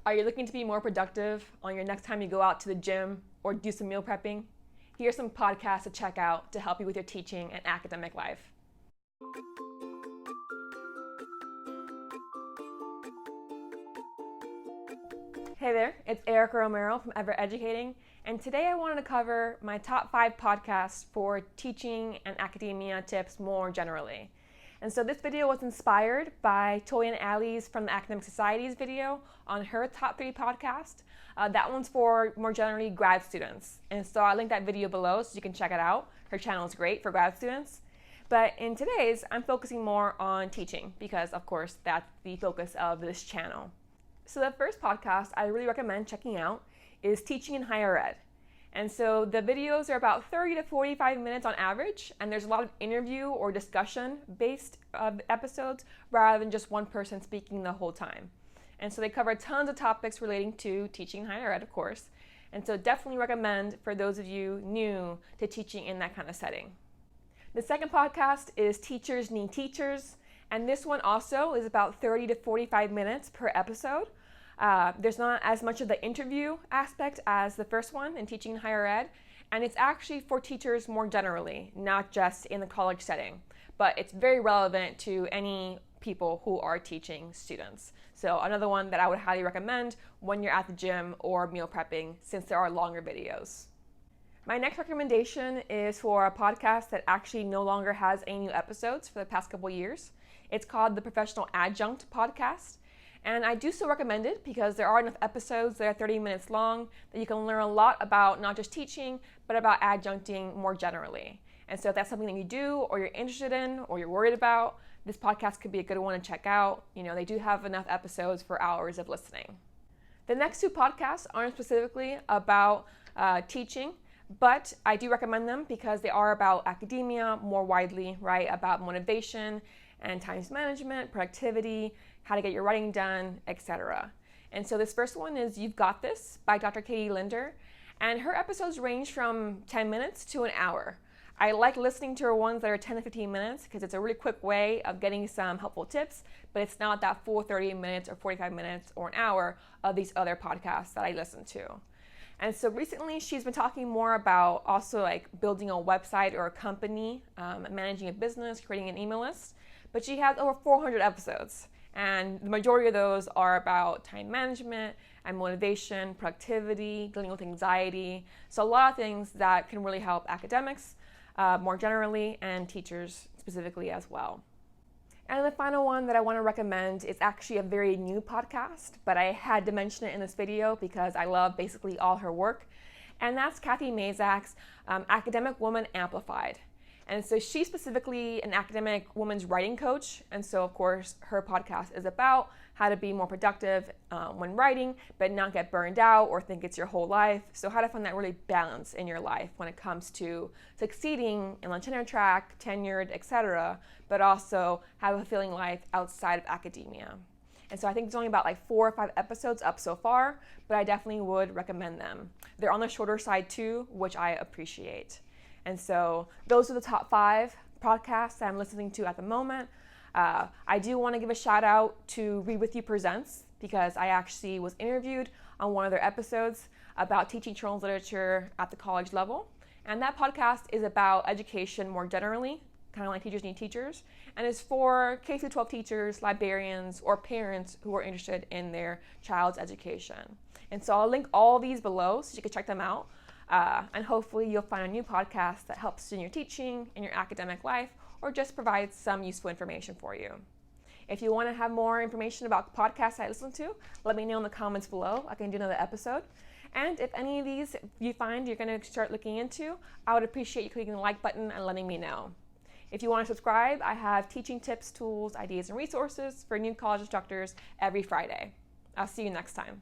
Are you looking to be more productive on your next time you go out to the gym or do some meal prepping? Here's some podcasts to check out to help you with your teaching and academic life. Hey there, it's Erica Romero from Ever Educating, and today I wanted to cover my top 5 podcasts for teaching and academia tips more generally. And so this video was inspired by Toyin from the Academic Society's video on her top 3 podcast. That one's for more generally grad students. And so I'll link that video below so you can check it out. Her channel is great for grad students. But in today's, I'm focusing more on teaching because, of course, that's the focus of this channel. So the first podcast I really recommend checking out is Teaching in Higher Ed. And so the videos are about 30 to 45 minutes on average, and there's a lot of interview or discussion-based episodes rather than just one person speaking the whole time. And so they cover tons of topics relating to teaching in higher ed, of course. And so definitely recommend for those of you new to teaching in that kind of setting. The second podcast is Teachers Need Teachers, and this one also is about 30 to 45 minutes per episode. There's not as much of the interview aspect as the first one in Teaching in Higher Ed, and it's actually for teachers more generally, not just in the college setting, but it's very relevant to any people who are teaching students. So another one that I would highly recommend when you're at the gym or meal prepping, since there are longer videos. My next recommendation is for a podcast that actually no longer has any new episodes for the past couple years. It's called the Professional Adjunct Podcast. And I do still recommend it because there are enough episodes that are 30 minutes long that you can learn a lot about not just teaching, but about adjuncting more generally. And so if that's something that you do or you're interested in or you're worried about, this podcast could be a good one to check out. You know, they do have enough episodes for hours of listening. The next 2 podcasts aren't specifically about teaching, but I do recommend them because they are about academia more widely, right? About motivation and time management, productivity, how to get your writing done, etc. And so this first one is You've Got This by Dr. Katie Linder, and her episodes range from 10 minutes to an hour. I like listening to her ones that are 10 to 15 minutes because it's a really quick way of getting some helpful tips, but it's not that full 30 minutes or 45 minutes or an hour of these other podcasts that I listen to. And so recently she's been talking more about also like building a website or a company, managing a business, creating an email list, but she has over 400 episodes. And the majority of those are about time management and motivation, productivity, dealing with anxiety. So a lot of things that can really help academics more generally and teachers specifically as well. And the final one that I want to recommend is actually a very new podcast, but I had to mention it in this video because I love basically all her work. And that's Kathy Mazak's Academic Woman Amplified. And so she's specifically an academic woman's writing coach. And so, of course, her podcast is about how to be more productive when writing, but not get burned out or think it's your whole life. So how to find that really balance in your life when it comes to succeeding in the tenure track, tenured, etc., but also have a fulfilling life outside of academia. And so I think it's only about like 4 or 5 episodes up so far, but I definitely would recommend them. They're on the shorter side too, which I appreciate. And so those are the top 5 podcasts that I'm listening to at the moment. I do want to give a shout out to Read With You Presents because I actually was interviewed on one of their episodes about teaching children's literature at the college level. And that podcast is about education more generally, kind of like Teachers Need Teachers, and is for K-12 teachers, librarians, or parents who are interested in their child's education. And so I'll link all these below so you can check them out. And hopefully you'll find a new podcast that helps in your teaching, in your academic life, or just provides some useful information for you. If you want to have more information about the podcasts I listen to, let me know in the comments below. I can do another episode. And if any of these you find you're going to start looking into, I would appreciate you clicking the like button and letting me know. If you want to subscribe, I have teaching tips, tools, ideas, and resources for new college instructors every Friday. I'll see you next time.